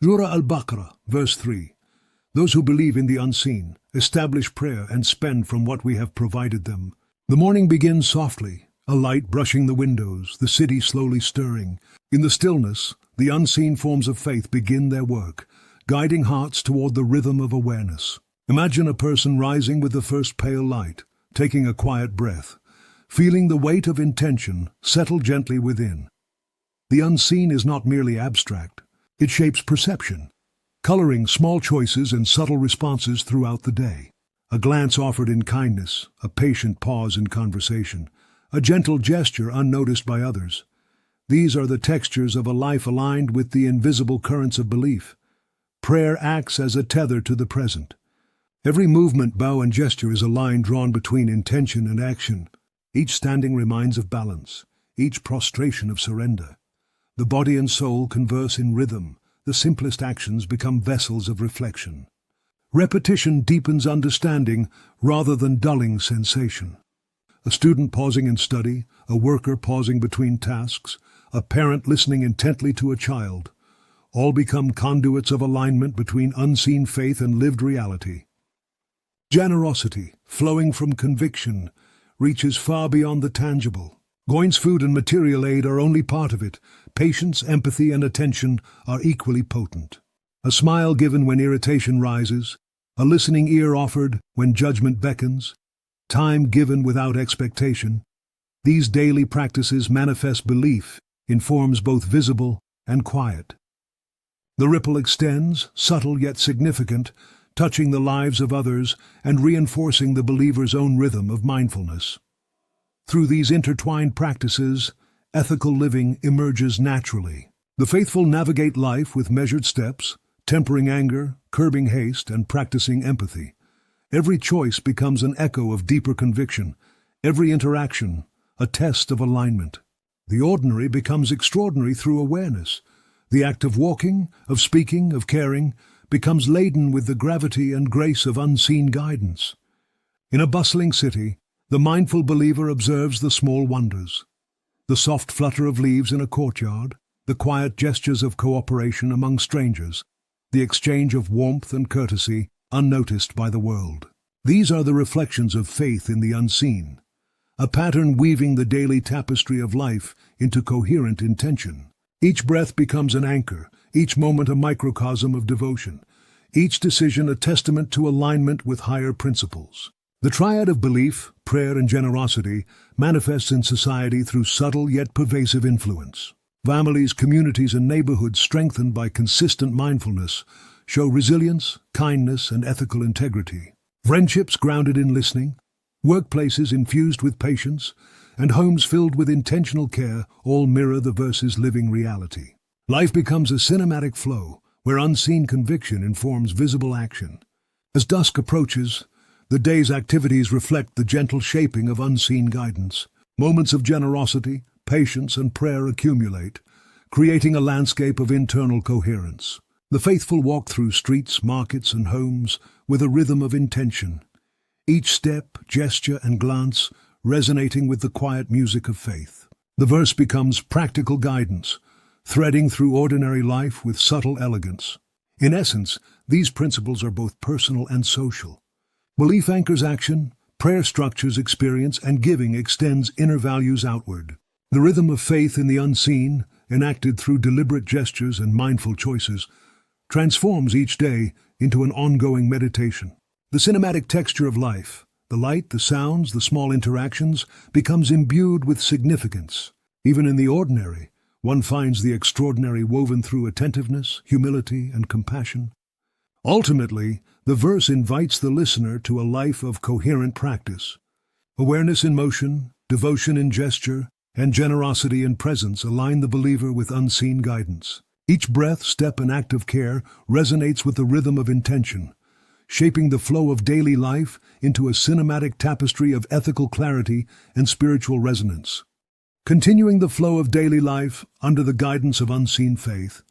Surah Al-Baqarah, verse 3. Those who believe in the unseen establish prayer and spend from what we have provided them. The morning begins softly, a light brushing the windows, the city slowly stirring. In the stillness, the unseen forms of faith begin their work, guiding hearts toward the rhythm of awareness. Imagine a person rising with the first pale light, taking a quiet breath, feeling the weight of intention settle gently within. The unseen is not merely abstract. It shapes perception, coloring small choices and subtle responses throughout the day. A glance offered in kindness, a patient pause in conversation, a gentle gesture unnoticed by others. These are the textures of a life aligned with the invisible currents of belief. Prayer acts as a tether to the present. Every movement, bow, and gesture is a line drawn between intention and action. Each standing reminds of balance, each prostration of surrender. The body and soul converse in rhythm. The simplest actions become vessels of reflection. Repetition deepens understanding rather than dulling sensation. A student pausing in study, a worker pausing between tasks, a parent listening intently to a child, all become conduits of alignment between unseen faith and lived reality. Generosity, flowing from conviction, reaches far beyond the tangible. Goins food and material aid are only part of it. Patience, empathy, and attention are equally potent. A smile given when irritation rises, a listening ear offered when judgment beckons, time given without expectation. These daily practices manifest belief in forms both visible and quiet. The ripple extends, subtle yet significant, touching the lives of others and reinforcing the believer's own rhythm of mindfulness. Through these intertwined practices, ethical living emerges naturally. The faithful navigate life with measured steps, tempering anger, curbing haste, and practicing empathy. Every choice becomes an echo of deeper conviction, every interaction a test of alignment. The ordinary becomes extraordinary through awareness. The act of walking, of speaking, of caring, becomes laden with the gravity and grace of unseen guidance. In a bustling city, the mindful believer observes the small wonders. The soft flutter of leaves in a courtyard, the quiet gestures of cooperation among strangers, the exchange of warmth and courtesy unnoticed by the world. These are the reflections of faith in the unseen, a pattern weaving the daily tapestry of life into coherent intention. Each breath becomes an anchor, each moment a microcosm of devotion, each decision a testament to alignment with higher principles. The triad of belief, prayer, and generosity manifests in society through subtle yet pervasive influence. Families, communities, and neighborhoods strengthened by consistent mindfulness show resilience, kindness, and ethical integrity. Friendships grounded in listening, workplaces infused with patience, and homes filled with intentional care all mirror the verse's living reality. Life becomes a cinematic flow where unseen conviction informs visible action. As dusk approaches, the day's activities reflect the gentle shaping of unseen guidance. Moments of generosity, patience, and prayer accumulate, creating a landscape of internal coherence. The faithful walk through streets, markets, and homes with a rhythm of intention, each step, gesture, and glance resonating with the quiet music of faith. The verse becomes practical guidance, threading through ordinary life with subtle elegance. In essence, these principles are both personal and social. Belief anchors action, prayer structures experience, and giving extends inner values outward. The rhythm of faith in the unseen, enacted through deliberate gestures and mindful choices, transforms each day into an ongoing meditation. The cinematic texture of life, the light, the sounds, the small interactions, becomes imbued with significance. Even in the ordinary, one finds the extraordinary woven through attentiveness, humility, and compassion. Ultimately, the verse invites the listener to a life of coherent practice. Awareness in motion, devotion in gesture, and generosity in presence align the believer with unseen guidance. Each breath, step, and act of care resonates with the rhythm of intention, shaping the flow of daily life into a cinematic tapestry of ethical clarity and spiritual resonance. Continuing the flow of daily life under the guidance of unseen faith,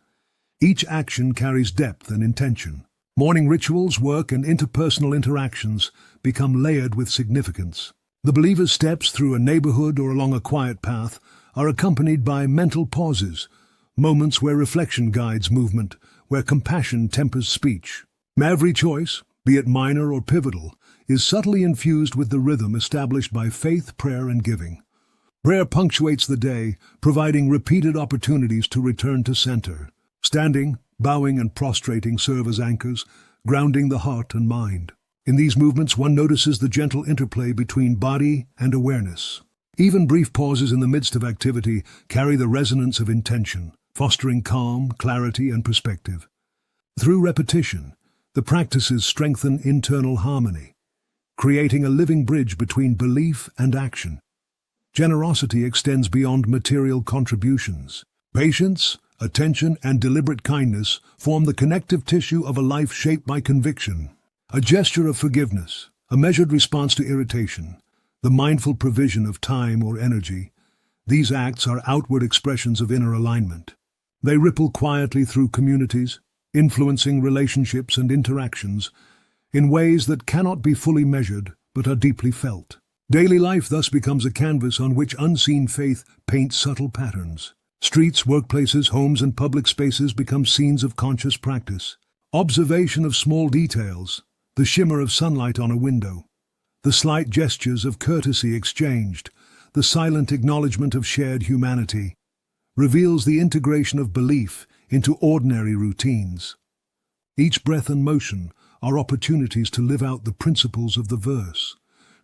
each action carries depth and intention. Morning rituals, work, and interpersonal interactions become layered with significance. The believer's steps through a neighborhood or along a quiet path are accompanied by mental pauses, moments where reflection guides movement, where compassion tempers speech. Every choice, be it minor or pivotal, is subtly infused with the rhythm established by faith, prayer, and giving. Prayer punctuates the day, providing repeated opportunities to return to center. Standing, bowing, and prostrating serve as anchors, grounding the heart and mind. In these movements, one notices the gentle interplay between body and awareness. Even brief pauses in the midst of activity carry the resonance of intention, fostering calm, clarity, and perspective. Through repetition, the practices strengthen internal harmony, creating a living bridge between belief and action. Generosity extends beyond material contributions. Patience, attention, and deliberate kindness form the connective tissue of a life shaped by conviction. A gesture of forgiveness, a measured response to irritation, the mindful provision of time or energy, these acts are outward expressions of inner alignment. They ripple quietly through communities, influencing relationships and interactions in ways that cannot be fully measured but are deeply felt. Daily life thus becomes a canvas on which unseen faith paints subtle patterns. Streets, workplaces, homes, and public spaces become scenes of conscious practice. Observation of small details, the shimmer of sunlight on a window, the slight gestures of courtesy exchanged, the silent acknowledgement of shared humanity, reveals the integration of belief into ordinary routines. Each breath and motion are opportunities to live out the principles of the verse,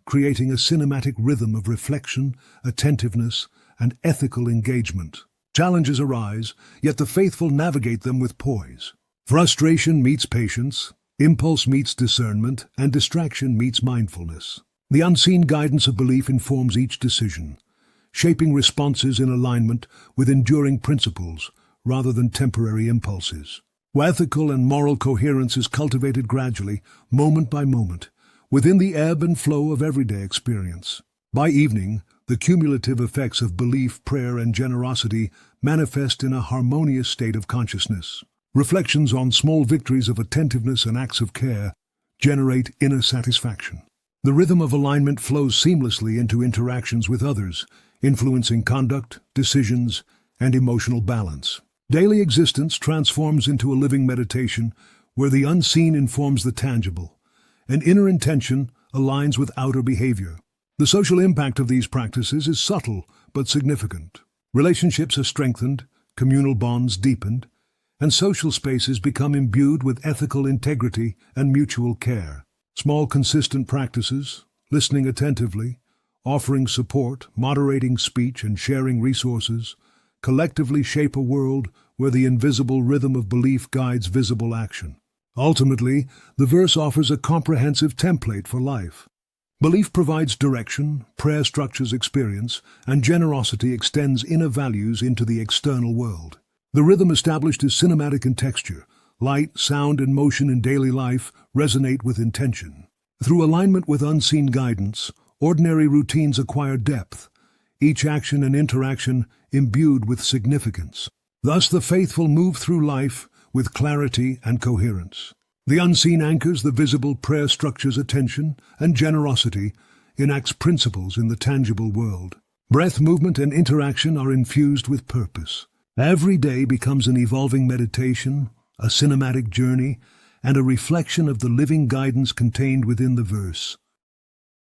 creating a cinematic rhythm of reflection, attentiveness, and ethical engagement. Challenges arise, yet the faithful navigate them with poise. Frustration meets patience, impulse meets discernment, and distraction meets mindfulness. The unseen guidance of belief informs each decision, shaping responses in alignment with enduring principles rather than temporary impulses. Where ethical and moral coherence is cultivated gradually, moment by moment, within the ebb and flow of everyday experience. By evening, the cumulative effects of belief, prayer, and generosity manifest in a harmonious state of consciousness. Reflections on small victories of attentiveness and acts of care generate inner satisfaction. The rhythm of alignment flows seamlessly into interactions with others, influencing conduct, decisions, and emotional balance. Daily existence transforms into a living meditation where the unseen informs the tangible, and inner intention aligns with outer behavior. The social impact of these practices is subtle but significant. Relationships are strengthened, communal bonds deepened, and social spaces become imbued with ethical integrity and mutual care. Small, consistent practices, listening attentively, offering support, moderating speech, and sharing resources, collectively shape a world where the invisible rhythm of belief guides visible action. Ultimately, the verse offers a comprehensive template for life. Belief provides direction, prayer structures experience, and generosity extends inner values into the external world. The rhythm established is cinematic in texture. Light, sound, and motion in daily life resonate with intention. Through alignment with unseen guidance, ordinary routines acquire depth, each action and interaction imbued with significance. Thus the faithful move through life with clarity and coherence. The unseen anchors the visible, prayer structures attention, and generosity enacts principles in the tangible world. Breath, movement, and interaction are infused with purpose. Every day becomes an evolving meditation, a cinematic journey, and a reflection of the living guidance contained within the verse.